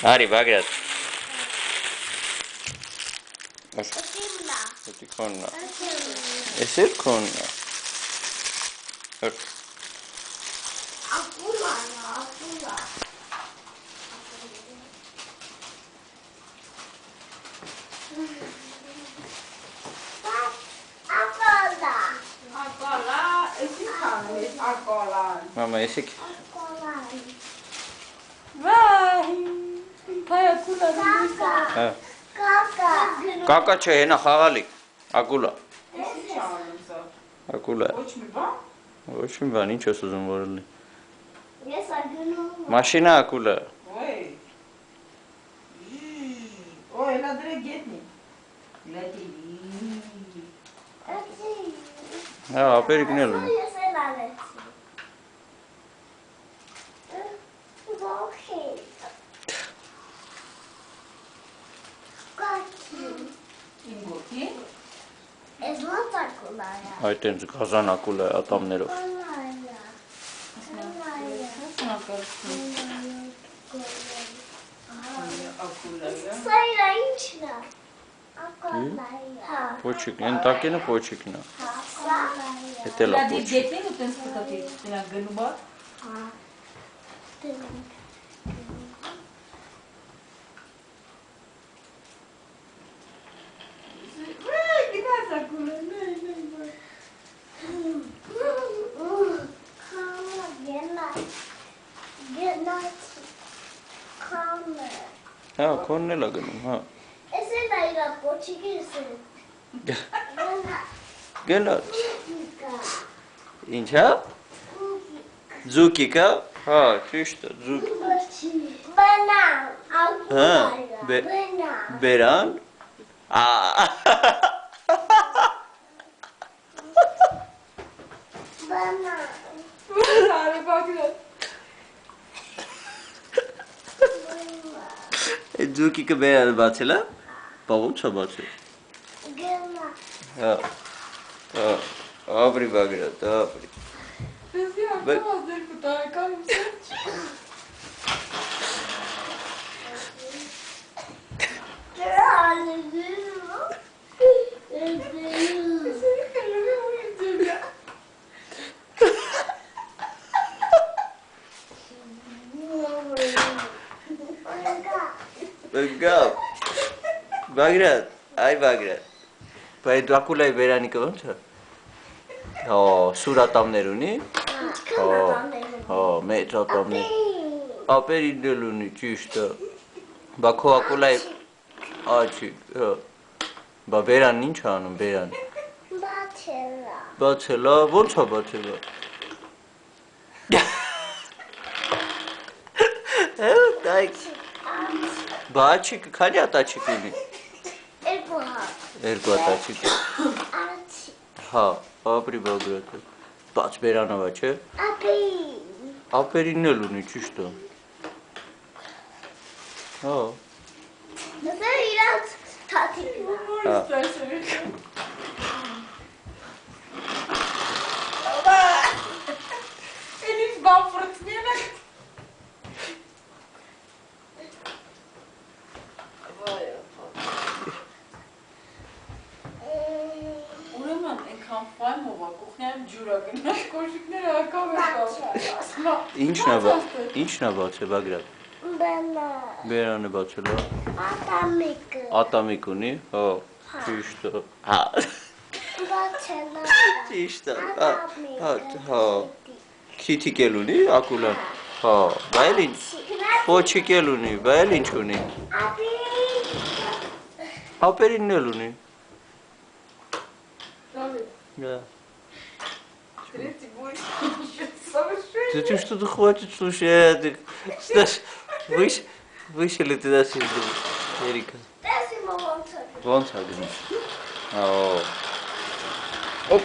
Արի, Բագրատ։ Էդի քոնն է։ Էս էլ քոնն է։ Ակուլա։ Ակալա, էսի քանես, ակալան։ Մամա, եսիք։ Վայ, փայ ակուլա դուսա։ Հա։ Կակա։ Կակա չէ, հենա խաղալիք։ Ակուլա։ Էսի չանում սա։ Ակուլա։ Ոչ մի բան։ Ոչ մի բան, ինչ ես ուզում որ լինի։ Ես ագնում։ Մաշինա ակուլա։ Ոյ։ Ոյ, նա դրե գետնի։ Լետի։ Էսի։ Հա, ապերիկն էլ ունի։ Ես էլ արեցի։ Ողի։ Կակի։ Ինգոքի։ Ես ոնց ակուլա է։ Այդ այնց գազան ակուլա է ատամներով։ Սա իրա ինչն է։ Ակալա է։ Պոչիկն, են տակենը պոչիկն է։ Սա։ Էդ էլ է պոչիկ։ Դետին ու տենց կտատի, դրանք գնում է։ Հա։ Գնաց ակուլա, Հա, քոնն էլ է գնում, հա։ Ես էլ այրա պոչիկի ես էլ։ Գնաց։ Ինչ հա։ Ձուկիկա։ Հա, ճիշտ է, ձուկ։ Բանան, Հա, ակուլա, բանան։ Բերան։ Բանան։ Արի բագրատ։ Այդ ձուկիկը բերան բացել է։ Բա ո՞նց է բացել։ Գնա։ Հա։ Հա, ապրի Բագրատ, ապրի։ Դեսի ակամազ ներկու տարեկան ու սերջի։ Գավ։ Բագրատ, այ Բագրատ։ Բայց դու ակուլայի բերանիկը ո՞նց է։ Հա, սուր ատամներ ունի։ Հա, մեծ ատամներ։ Ապերին էլ ունի, ճիշտ է։ Բա քո ակուլայի աչիկ, հա։ Բա բերանն ինչ է անում, բերան։ Բացելա։ Բացել է, ո՞նց է բացել։ Դայք։ Բա աչիկը քանի հատ աչիկ ունի։ Երկու հատ։ Երկու հատ աչիկ։ Արացի։ Հա, ապրի Բագրատը։ Բաց բերանով է, չէ։ Ապի։ Ապերին էլ ունի, ճիշտ է։ Հա։ Դա իրանց թաթիկն է։ Հա։ Էլիս բան ֆրծնի ենք։ Ուրեմն ենքան պայն հովա, կուխնյայում ջուրա գնաք, կոշիկները ակավ է բացել։ Ինչն է բացել, Բագրատ։ Բանան։ Բերանը բացել է։ Ատամիկը։ Ատամիկ ունի, հա, ճիշտ է։ Հա, Բացելա։ ճիշտ է։ Հա, քիթիկ էլ ունի, ակուլան։ Հա, բա էլ ինչ։ Պոչիկ էլ ունի, բա էլ ինչ ունի։ Ապի։ Ապերինն էլ ունի։ Да. Третий бой совершенно. Ты что-то хочешь, слушай, ты вышли туда сюда, Эрика. Դեսի մոնցը։ Ոնց է գնում։ Օ։ Օպ։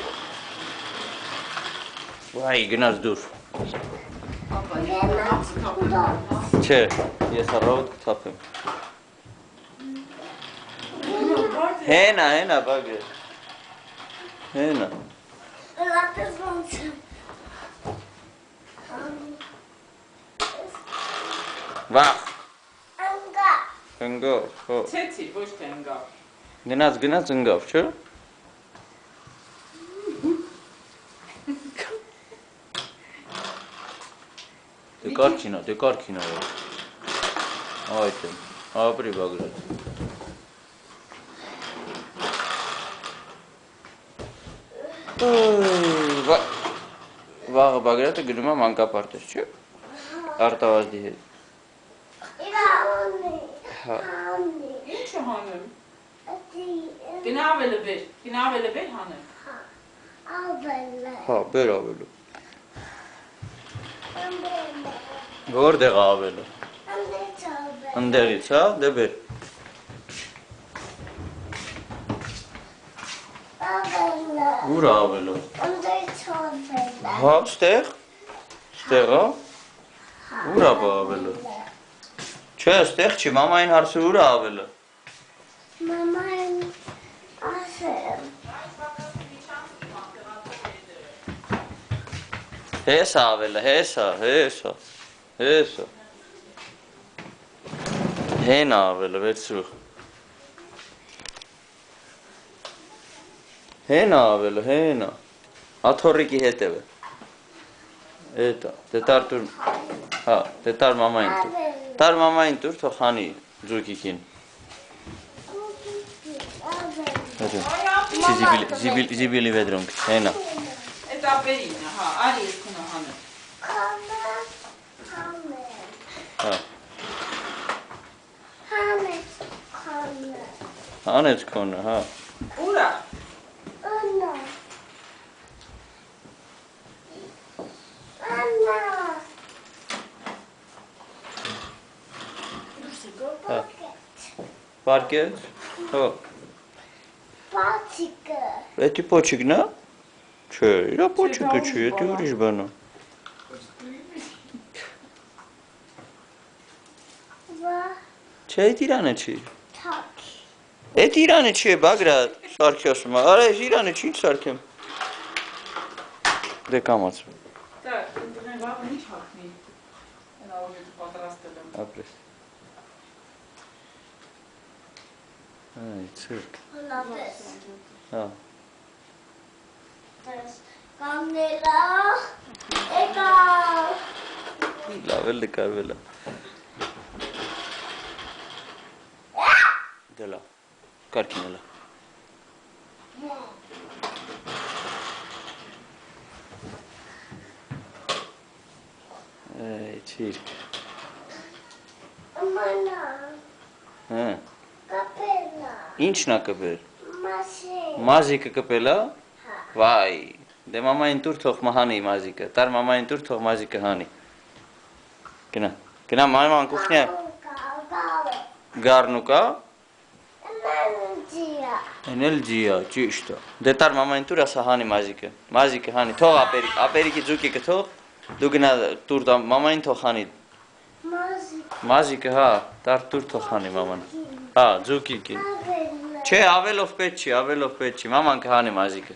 Վայ, գնաց դուր։ Չէ, ես առավոտ կթափեմ։ Հենա, Բագրատ։ Հենա։ Լատես մոնցը։ Վախ։ Ընկավ, հո։ Ցեցի, ոչ թե ընկավ։ Գնաց ընկավ, չէ՞։ Դե կարքին արա։ Այդ է։ Ապրի Բագրատ։ Վաղը Բագրատը գնում է մանկապարտեզ, չէ՞։ Արտավազդի հետ։ Հա։ Ինչ է հանում։ Գնա ավելը բեր հանեմ։ Հա, բեր ավելը։ Որտեղ է ավելը։ Ընդեղից, հա, դե բեր։ Ուր է ավելը։ Հա, ստեղ։ Ստեղ է։ Ուր է ավելը։ Չէ, ստեղ չի, մամային հարցը ուր է ավելը։ Մամային ասել։ Հես ավելը, հեսա։ Հեն ավելը, վերցրու։ Հեն ավելը, հենա։ Աթորիկի հետև է։ Էտա, դե տար տուր, հա, դե տար մամային տուր։ Տար մամային տուր, թող հանի ձուկիկին։ Զիբիլի վեդրոնք, հենա։ Այդ ապերին է, հա, արի ես քունը հանեմ։ Հա։ Հանեց Հանեց քոնը, հա։ Ուրա։ Պարկեց, հո։ Պաչիկը։ Էդի պոչիկն է։ Չէ, իրա պոչիկը չի, էդի ուրիշ բան է։ Չէ, էդ Իրանը չի։ Թաքի։ Էդ Իրանը չի, Բագրատ, սարքի ասում է։ Արա, ես Իրանը չի, ինչ սարքեմ։ Դե կամաց։ Դա, ընդրեն վաղը ինչ հակնի։ Են ավոջը պատրաստել եմ։ Ապրես։ Այ, ցուրկ։ Հնատես։ Հա։ Տես կամնելա։ Եկա։ Լավ էլ կարվել է։ Դե լավ, կարգին էլա։ Այ, չիրկ։ Մանա։ Հա, Կապելա։ ինչն է կպեր։ Մաշին։ Մազիկը կպել է։ Վայ, դե մամային տուր թող մահանի մազիկը, տար մամային տուր թող մազիկը հանի։ Գնա մաման կուխնյա գարնու կա։ Էնել ջիա, ճիշտ է։ Դե տար մամային տուր ասա հանի մազիկը հանի, թող ապերիկի ձուկիկը թող, դու գնա տուր մամային թող հանի։ Մազիկը, հա, տար տուր թող հանի մաման։ Հա, ձուկիկին։ Չէ, ավելով պետք չի, մաման կհանի մազիկը։